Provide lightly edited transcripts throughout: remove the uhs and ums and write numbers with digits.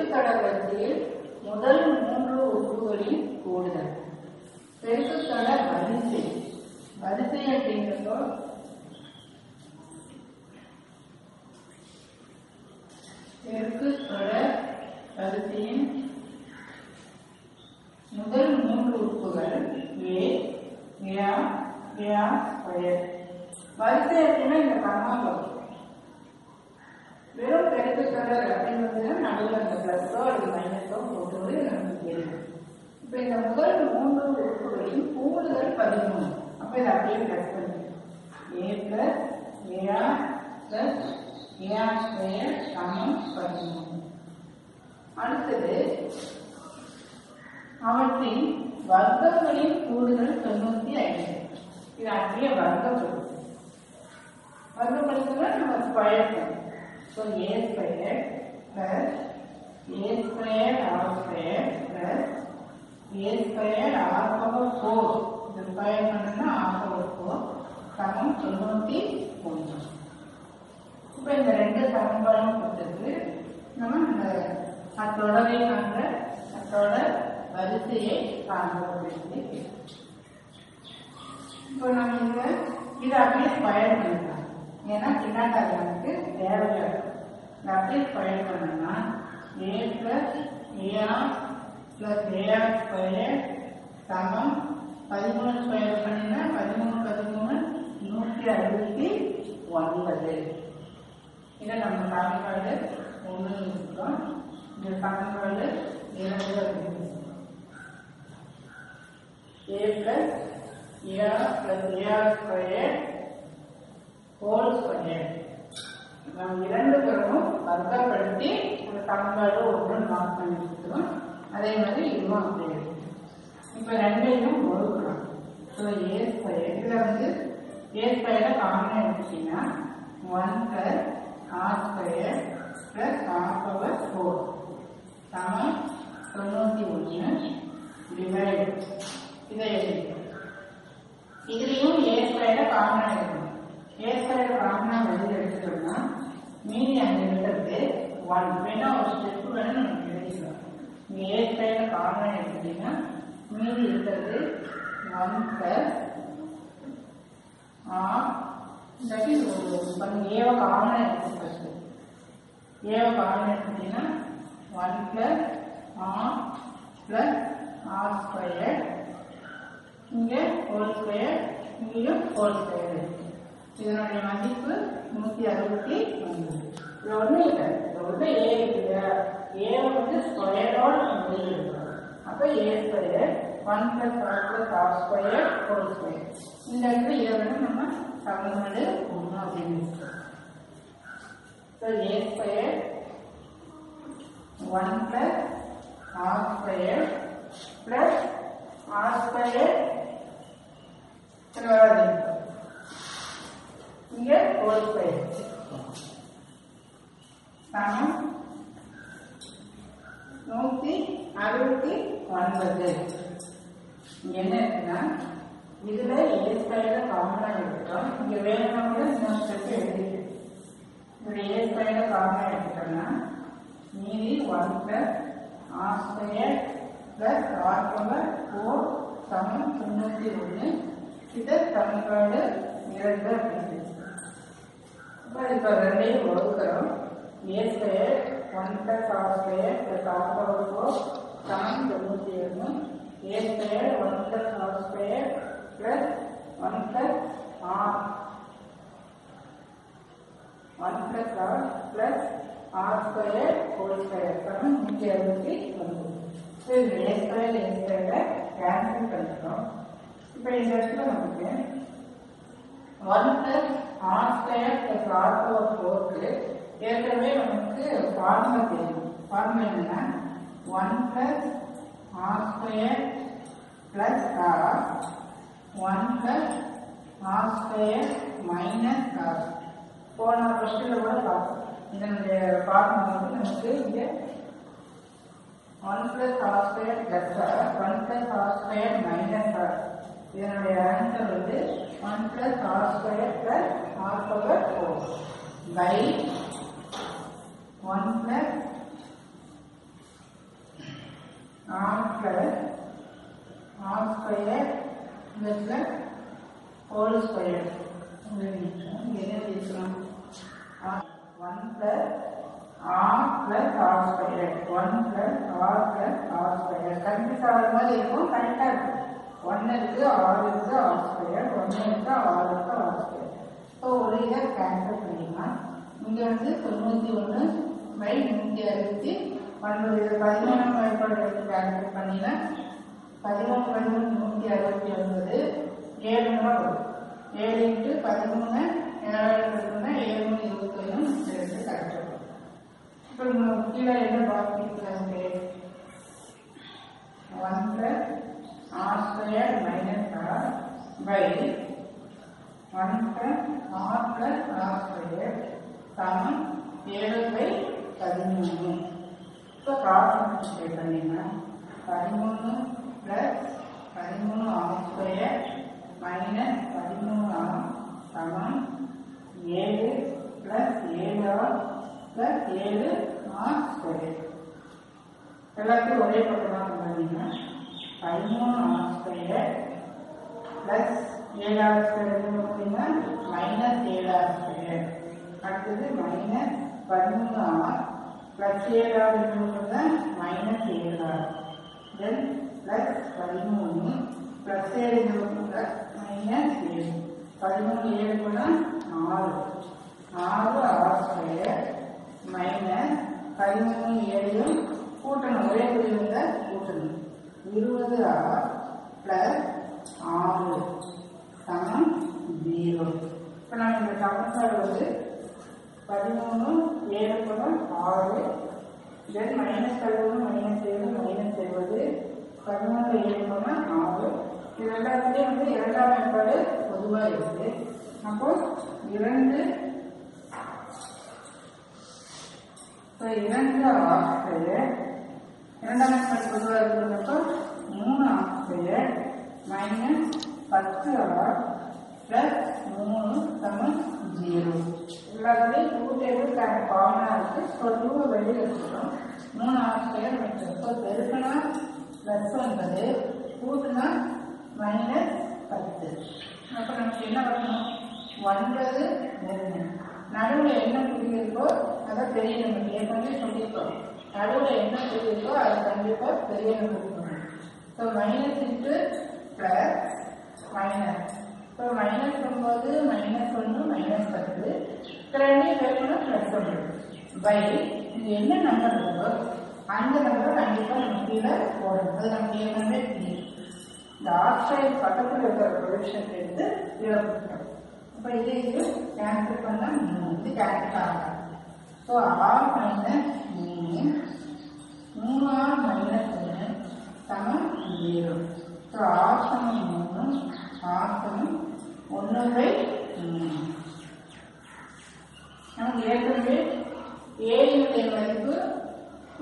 பெருக்குத்தொடர் வரிசையில் முதல் 3 உறுப்புகளின் கூடுதல். பெருக்குத்தொடர் வரிசை அப்படிங்கிறப்போ பெருக்குத்தொடர் வரிசையின் முதல் 3 உறுப்புகள் வரிசை அப்படின்னா இந்த கர்மா வரும். வெறும் பெருக்குத்தொடர் அப்படிங்கிறது நடுவில் அந்த பிளஸோ அல்லது மைனஸோ போட்டு நமக்கு தெரியும். இப்ப இந்த முதல் 3 உறுப்புகளின் கூடுதல் 13. அப்ப இதை அப்படியே பிளஸ் பண்ணி a plus ar plus ar square சமம் 13. அடுத்தது அவற்றின் வர்க்கங்களின் கூடுதல் 95. இது அப்படியே வர்க்கப்படுத்தும். வர்க்கப்படுத்துனா நம்ம ஸ்கொயர் பண்ணும். So a square plus a square r square plus a square r power 4. இது ஸ்கொயர் பண்ணா r power 4 சமம் 91. இப்போ இந்த ரெண்டு சமன்பாடும் கொடுத்துருக்கு. நம்ம இந்த தொடரை காண்ற தொடர் வரிசையை காண்போம். இப்போ நம்ம இதை அப்படியே ஸ்கொயர் பண்ணிக்கலாம். ஏன்னா பின்னாடி நமக்கு தேவையாக அப்படியே ஸ்கொயர் பண்ணோம்னா a plus ar plus ar square சமம் 13 ஸ்கொயர் பண்ணினா 13 169. இதை நம்ம சமன்பாடு 1 இருக்கோம். இந்த சமன்பாடு 2 இருக்கு. a plus ar plus ar square whole square நாம் இரண்டு பேரும் வர்க்கப்படுத்தி ஒரு சமன்பாடு 1 மார்க் பண்ணி வச்சுக்கிறோம். அதே மாதிரி இதுவும் அப்படியே இருக்கு. இப்போ ரெண்டையும் வகுக்கிறோம். ஸோ a ஸ்கொயர் இதில் a ஸ்கொயரை காமனாக எடுத்துட்டீங்கன்னா 1 plus r square plus r power 4 சமம் 91 டிவைட் இதை எழுதிக்கிறோம். இதுலேயும் a ஸ்கொயரை காமனாக எடுக்கணும். a ஸ்கொயரை காமனாக வெளியில் எடுத்துட்டோம்னா மீதி அங்கே இருக்கிறது 1. வேணா ஒரு ஸ்டெப் வேணும் நமக்கு எழுதிக்கலாம். நீங்கள் a ஸ்கொயரை காமனாக எடுத்துட்டீங்கன்னா மீதி இருக்கிறது 1 plus r இல்லாட்டி ஏவை காமனாக எடுத்துக்கிட்டு ஏவை காமனாக எடுத்துட்டீங்கன்னா 1 plus r plus r square இங்கே ஹோல் ஸ்கொயர் இங்கேயும் ஹோல் ஸ்கொயர் இருக்கு. இதனுடைய மதிப்பு 169. இது ஒன்றும் இல்லை, இது வந்து ஏ இருக்குல்ல, ஏவை ஸ்கொயரோட நம்ம வெளியே எடுக்கிறோம். அப்போ A square 1 plus r plus r square whole square. இந்த இடத்துல இதை நம்ம சமன்பாடு 1 அப்படின்னு வச்சுக்கிறோம். So A square 1 plus r square plus r square இங்கே ஹோல் ஸ்கொயர் சமம் 169. இங்க என்ன இருக்குன்னா இதுல a ஸ்கொயரை காமனா எடுத்துட்டோம். இங்க வேணும்னா கூட இன்னொரு ஸ்டெப் எழுதிட்டு இதுல a ஸ்கொயரை காமனா எடுத்துட்டோம்னா மீதி 1 plus r square plus r power 4 சமம் 91. இதை சமன்பாடு 2 அப்படின்னு. இப்போ ரெண்டையும் வகுக்கிறோம். a square 1 plus r square plus r power 4 சமம் 91. a square 1 plus r square plus 1 plus r 1 plus r plus r square whole square சமம் 169. ஸோ இது a ஸ்கொயர் a ஸ்கொயரை கேன்சல் பண்ணிக்கிறோம். இப்போ இந்த இடத்துல நமக்கு 1 plus r square plus r power 4க்கு ஏற்கனவே நமக்கு ஃபார்முலா தெரியும். ஃபார்முலா என்னன்னா 1 plus r square plus r 1 plus r square minus r. போன கொஸ்டின்ல கூட பார்த்தோம். இதனுடைய ஃபார்முலா நமக்கு இங்கே 1 plus r square plus r 1 plus r square minus r. இதனுடைய answer 1 plus r square plus r power 4 by 1 plus r plus r square plus whole square. என்ன எழுதிக்கலாம்? 1 plus r plus r square. 1 plus r plus r square. கண்டிப்பா ஆகிற மாதிரி இருக்கும். கரெக்டாக இருக்கும். 1 இருக்கு, r இருக்கு, r square. 1 இருக்கு, r இருக்கு, r square. ஸோ ஒரு இதை கேன்சல் பண்ணிக்கலாம். இங்கே வந்து 91 by 169. இதை 13 வாய்ப்பாடு எடுத்து கேன்சல் பண்ணினா 13 by 169 7 வரும். 7 into 13 721 721 கரெக்டாக வரும். இப்போ கீழே என்ன பாக்கி 1 plus r square minus r by 1 plus r plus r square சமம் 7 by 13. இப்போ கிராஸ் மல்டிப்ளை பண்ணினா 13 plus 13 r square minus 13 r சமம் 7 plus 7r plus 7 r square. எல்லாத்தையும் ஒரே பக்கமாக பண்ணிங்கன்னா 13 r square plus 7r square அப்படின்னா minus 7r square. அடுத்தது minus 13r plus 7r இருக்கிறது minus 7r. Then plus 13 plus 7 இருக்கிறது minus 7. 13 7 போனால் 6 r square minus 13 7 கூட்டணும். ஒரே குறியில் கூட்டணும். 20r plus 6 சமம் 0. இப்போ நம்ம இந்த சமன்பாடு வந்து 13 7 போனால் 6, தென் மைனஸ் 13 மைனஸ் 7 மைனஸ் 70, 13 7 போனால் 6. இது எல்லாத்துலேயும் வந்து இரண்டாம் வாய்ப்பாடு பொதுவாக இருக்குது. அப்போ 2 ஆஸ்திரேலியா இரண்டாம் வாய்ப்பாடு பொதுவாக இருக்கிறப்போ 3 ஆஸ்திரேலியா மைனஸ் 10r பிளஸ் 3 சமம் 0. எல்லாத்துலேயும் 2 டேபிள் காமனாக இருக்குது. ஸோ 2 வெளியில் எடுத்துட்டோம். 3 ஆஸ்திரேலியா மீட்டர். ஸோ பெருக்கினா ப்ளஸ் 9, கூட்டுனா மைனஸ் 10. அப்போ நமக்கு என்ன பண்ணணும்? 9 நடுவில் என்ன புள்ளி இருக்கோ அதை பெரிய நம்பர் ஏற்கனவே சொல்லியிருக்கோம். நடுவில் என்ன புள்ளி இருக்கோ அதை கண்டிப்பாக பெரிய நம்பர் கொடுக்கணும். So minus into plus minus. So minus 9 minus 1 minus 10 ரெண்டையும் பெருக்கணும் ப்ளஸ் 1 பை இது என்ன நம்பர் இருக்கோ அந்த நம்பரை கண்டிப்பாக நம்ம கீழே போடணும். அது நமக்கு ஏற்கனவே தெரியும். இந்த ஆக்சைடு பக்கத்தில் இருக்கிற ப்ரொடக்ஷன் எடுத்து கீழே கொடுக்கணும். அப்போ இது கேன்சல் பண்ணால் இது கேன்சல் ஆகாது. So R minus 3r minus 1 சமம் 0. ஸோ ஆர் சமம் 3 ஆர் சமம் 1/3. நமக்கு ஏற்கனவே ஏனுடைய மதிப்பு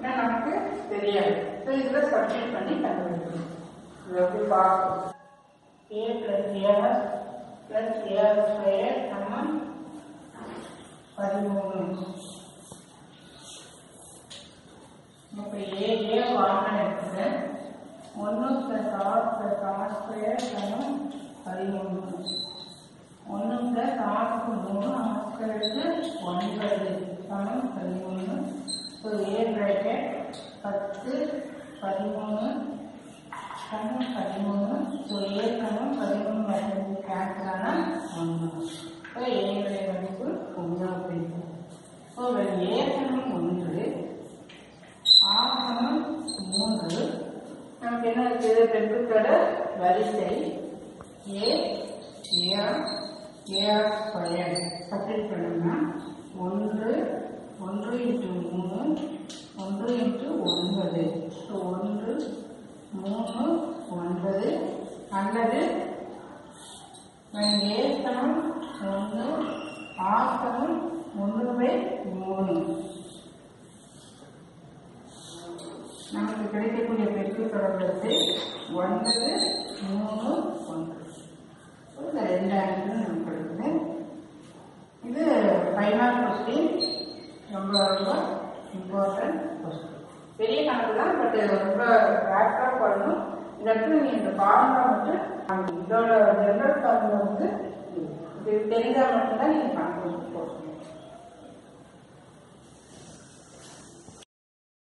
நமக்கு தெரியாது. ஸோ இதில் சப்ஸ்டிட் பண்ணி கண்டுபிடிக்கணும். இது எப்படி பார்க்கணும்? a plus ar plus ar square சமம் 13. இப்போ a காமன் எடுத்துட்டு 1 plus r plus r square சமம் 13. 1 plus r க்கு 3 r square க்கு 9 சமம் 13. ஸோ a bracket 10 13 சமம் 13. ஸோ a சமம் 13 மதிப்பு கேன்சல் ஆனால் 1. ஸோ a மதிப்பு 1 அப்படின்னு. ஸோ a சமம் 1 r சமம் 3 நமக்கு என்ன இருக்குது? பெருக்குத்தொட வரிசை ar ஸ்கொயர் சப்ஸ்டிட் பண்ணோம்னா 1 into 3 1 into 9. ஸோ 1 3 9 அல்லது a சமம் 1 r சமம் 1/3. நமக்கு கிடைக்கக்கூடிய பெருக்குத் தொடர்பு 9 3 1. இந்த 2 ஆன்சரும் நமக்கு கிடைக்குது. இது ஃபைனல் கொஸ்டின். ரொம்ப ரொம்ப இம்பார்ட்டன்ட் கொஸ்டின். பெரிய பண்ணலாம், பட் ரொம்ப ரேக்டாக பண்ணணும். இந்த இடத்துல நீ இந்த ஃபார்முலா மட்டும் இதோட ஜெனரல் ஃபார்முலா வந்து இது தெரிஞ்சால் மட்டும்தான் நீங்கள் கண்டுபிடிச்சு போகணும்.